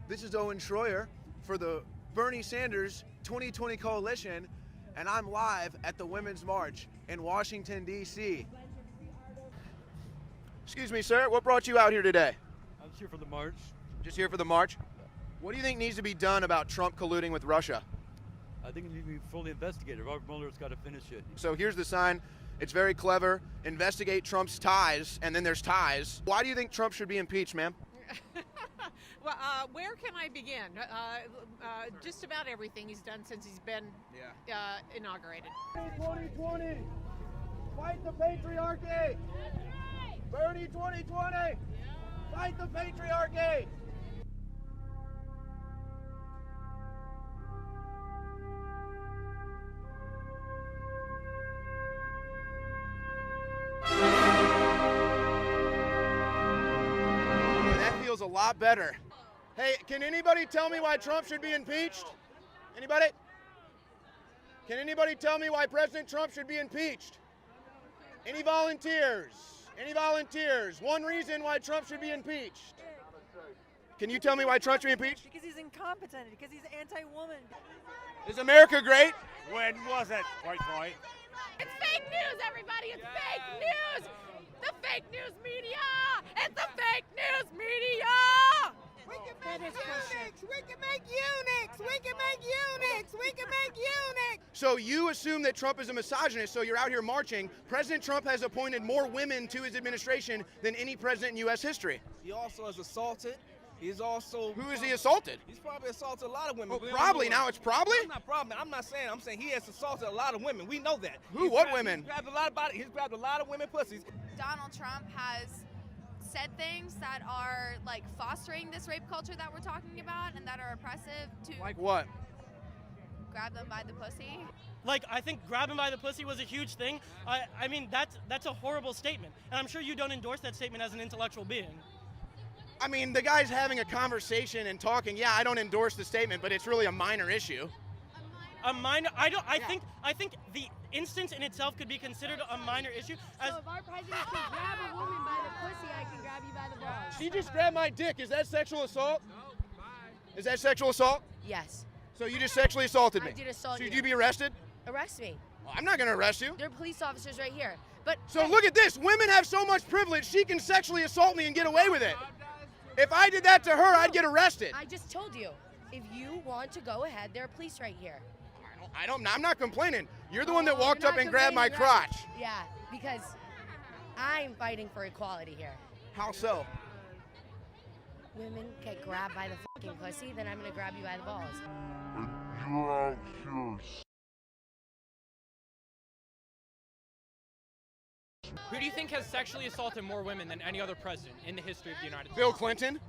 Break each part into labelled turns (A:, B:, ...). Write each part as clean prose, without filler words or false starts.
A: This is Owen Shroyer for the Bernie Sanders 2020 Coalition, and I'm live at the Women's March in Washington, D.C. Excuse me, sir, what brought you out here today?
B: I'm here for the march.
A: Just here for the march? What do you think needs to be done about Trump colluding with Russia?
B: I think it needs to be fully investigated. Robert Mueller's got to finish it.
A: So here's the sign. It's very clever. Investigate Trump's ties, and then there's ties. Why do you think Trump should be impeached, ma'am?
C: Well, where can I begin? Just about everything he's done since he's been inaugurated.
A: 2020, fight the patriarchy! Bernie 2020, fight the patriarchy! That feels a lot better. Hey, can anybody tell me why Trump should be impeached? Anybody? Can anybody tell me why President Trump should be impeached? Any volunteers? Any volunteers? One reason why Trump should be impeached. Can you tell me why Trump should be impeached?
D: Because he's incompetent, because he's anti-woman.
A: Is America great?
E: When was it? Right.
C: It's fake news, everybody! It's fake news! The fake news media! It's the fake news media!
F: We can make eunuchs! We can make eunuchs! We can make eunuchs! We can make eunuchs!
A: So you assume that Trump is a misogynist, so you're out here marching. President Trump has appointed more women to his administration than any president in U.S. history.
G: He also has assaulted. He's also...
A: Who is he assaulted?
G: He's probably assaulted a lot of women.
A: Oh, probably. Now it's probably?
G: I'm not saying. I'm saying he has assaulted a lot of women. We know that.
A: Who? What women?
G: He's grabbed a lot of women pussies.
H: Donald Trump has said things that are like fostering this rape culture that we're talking about and that are oppressive to
A: Like what?
H: grab them by the pussy.
I: Like, I think grabbing by the pussy was a huge thing. I mean, that's a horrible statement. And I'm sure you don't endorse that statement as an intellectual being.
A: I mean, the guy's having a conversation and talking. Yeah, I don't endorse the statement, but it's really a minor issue.
I: A minor? I think the instance in itself could be considered a minor issue.
J: So if our president can grab a woman by the pussy, I can grab you by the balls.
A: She just grabbed my dick. Is that sexual assault? Is that sexual assault?
J: Yes.
A: So you just sexually assaulted me?
J: I did assault
A: So
J: you.
A: should you be arrested?
J: Arrest me.
A: Well, I'm not going to arrest you.
J: There are police officers right here. But
A: So look at this. Women have so much privilege, she can sexually assault me and get away with it. If I did that to her, I'd get arrested.
J: I just told you, if you want to go ahead, there are police right here.
A: I'm not complaining. You're the one that walked
J: You're
A: up
J: not
A: and grabbed my
J: complaining, right?
A: crotch.
J: Yeah, because I'm fighting for equality here.
A: How so?
J: Women get grabbed by the fucking pussy, then I'm gonna grab you by the balls.
K: Who do you think has sexually assaulted more women than any other president in the history of the United States?
A: Bill Clinton?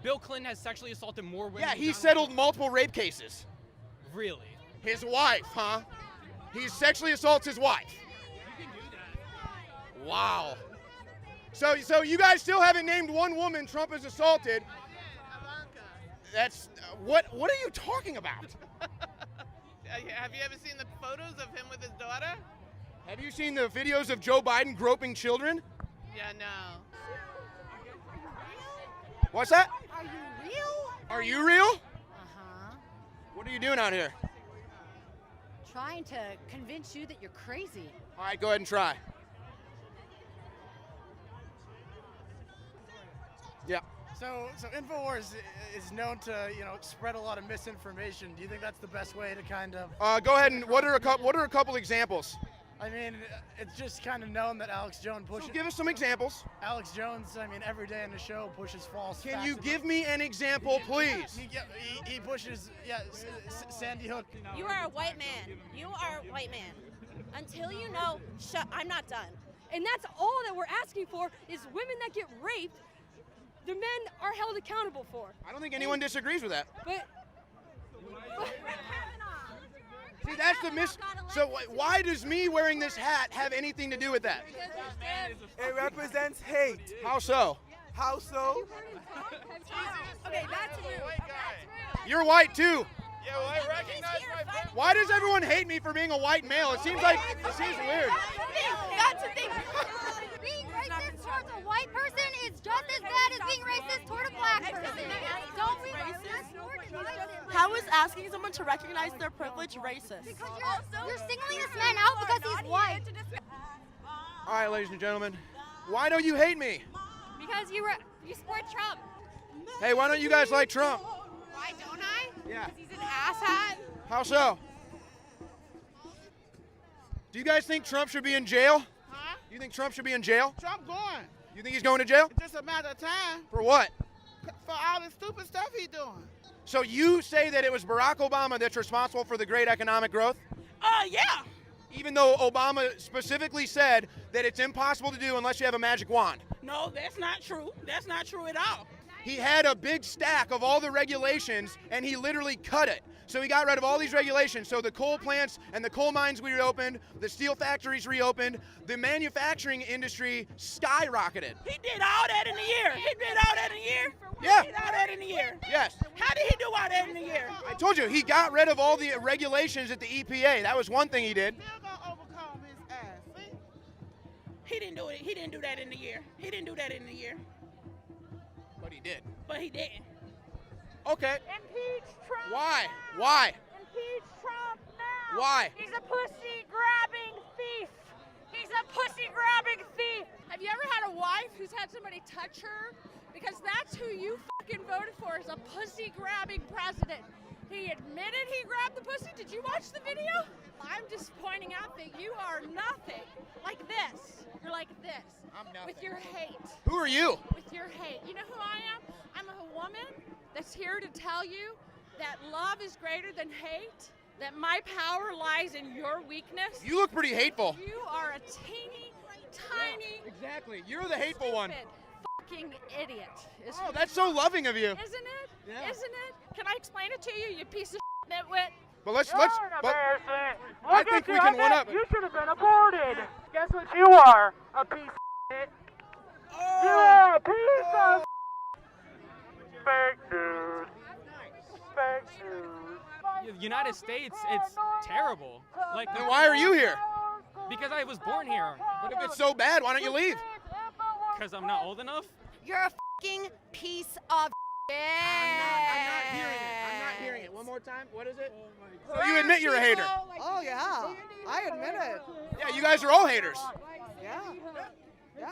K: Bill Clinton has sexually assaulted more women.
A: Yeah,
K: than
A: he
K: Donald
A: settled
K: Trump.
A: multiple rape cases.
K: Really?
A: His wife, huh? He sexually assaults his wife.
K: You can do that.
A: Wow. So you guys still haven't named one woman Trump has assaulted. That's what are you talking about?
L: Have you ever seen the photos of him with his daughter?
A: Have you seen the videos of Joe Biden groping children?
L: Yeah, no.
A: What's that?
F: Are you real?
A: Are you real?
J: Uh-huh.
A: What are you doing out here?
J: Trying to convince you that you're crazy.
A: All right, go ahead and try. Yeah.
M: So InfoWars is known to, spread a lot of misinformation. Do you think that's the best way to kind of?
A: Go ahead and what are a couple examples?
M: I mean, it's just kind of known that Alex Jones pushes.
A: So give us some examples.
M: Alex Jones, I mean, every day in the show pushes false.
A: Can
M: facts
A: you
M: about-
A: give me an example, please?
M: He pushes, Sandy Hook.
N: You are a white man. You are a white man. Until you know, I'm not done.
O: And that's all that we're asking for is women that get raped, the men are held accountable for.
A: I don't think anyone disagrees with that.
O: But
A: see, that's the So why does me wearing this hat have anything to do with that?
G: It represents hate.
A: How so?
G: How so?
N: Okay, that's real.
A: You're white too.
L: Yeah, well, I recognize my friend.
A: Why does everyone hate me for being a white male? It seems weird.
N: That's the thing.
F: Being racist towards a white person is just as bad as being racist toward a black person. Don't be racist. How is asking someone to recognize their privilege racist?
J: Because you're singling this man out because he's white.
A: All right, ladies and gentlemen, why don't you hate me?
J: Because you support Trump.
A: Hey, why don't you guys like Trump?
C: Why don't I?
A: Yeah.
C: Because he's an asshat.
A: How so? Do you guys think Trump should be in jail?
L: Huh?
A: You think Trump should be in jail?
L: Trump going.
A: You think he's going to jail?
L: It's just a matter of time
A: For what?
L: for all the stupid stuff he's doing.
A: So you say that it was Barack Obama that's responsible for the great economic growth?
L: Yeah.
A: Even though Obama specifically said that it's impossible to do unless you have a magic wand.
L: No, that's not true. That's not true at all.
A: He had a big stack of all the regulations and he literally cut it. So he got rid of all these regulations. So the coal plants and the coal mines reopened, the steel factories reopened, the manufacturing industry skyrocketed.
L: He did all that in a year. He did all that in a year.
A: Yeah.
L: He did all that in a year.
A: Yes.
L: How did he do all that in a year?
A: I told you, he got rid of all the regulations at the EPA. That was one thing he did.
L: Still gonna overcome his ass. See? He didn't do it. He didn't do that in a year. He didn't do that in a year.
A: But he did.
L: But he didn't.
A: Okay.
F: Impeach Trump.
A: Why? Why?
F: Impeach Trump now.
A: Why?
F: He's a pussy-grabbing thief. He's a pussy-grabbing thief.
C: Have you ever had a wife who's had somebody touch her? Because that's who you fucking voted for, is a pussy-grabbing president. He admitted he grabbed the pussy. Did you watch the video? I'm just pointing out that you are nothing. Like this. You're like this.
A: I'm nothing.
C: With your hate.
A: Who are you?
C: With your hate. You know who I am? I'm a woman that's here to tell you that love is greater than hate, that my power lies in your weakness.
A: You look pretty hateful.
C: You are a teeny, tiny,
A: Exactly. You're the hateful one.
C: fucking idiot.
A: Oh, that's so loving of you.
C: Isn't it?
A: Yeah.
C: Isn't it? Can I explain it to you, you piece of nitwit?
A: But let's
F: You're
A: but
F: embarrassing.
A: I
F: Look
A: think
F: at
A: we
F: you.
A: can
F: I
A: one
F: bet
A: up it.
F: You should have been aborted. Guess what you are? A piece of shit. You are a piece of fake news. Fake news.
K: The United States, it's terrible. Like,
A: Then why are you here?
K: because I was born here.
A: But if it's so bad, why don't you leave?
K: Because I'm not old enough.
J: You're a fucking piece of shit.
A: I'm not hearing it. I'm not hearing it. One more time. What is it? So you admit you're a hater.
F: Oh, yeah. I admit it.
A: Yeah, you guys are all haters.
F: Yeah. Yeah.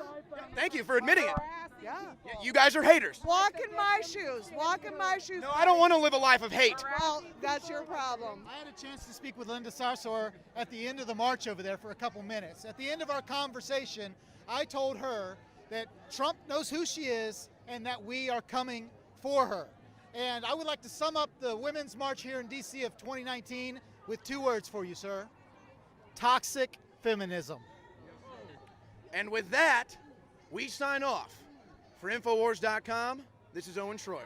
A: Thank you for admitting it.
F: Yeah.
A: Yeah, you guys are haters.
F: Walk in my shoes. Walk in my shoes.
A: No, I don't want to live a life of hate.
F: Well, that's your problem.
M: I had a chance to speak with Linda Sarsour at the end of the march over there for a couple minutes. At the end of our conversation, I told her that Trump knows who she is and that we are coming for her. And I would like to sum up the Women's March here in D.C. of 2019 with 2 words for you, sir. Toxic feminism.
A: And with that, we sign off. For Infowars.com, this is Owen Shroyer.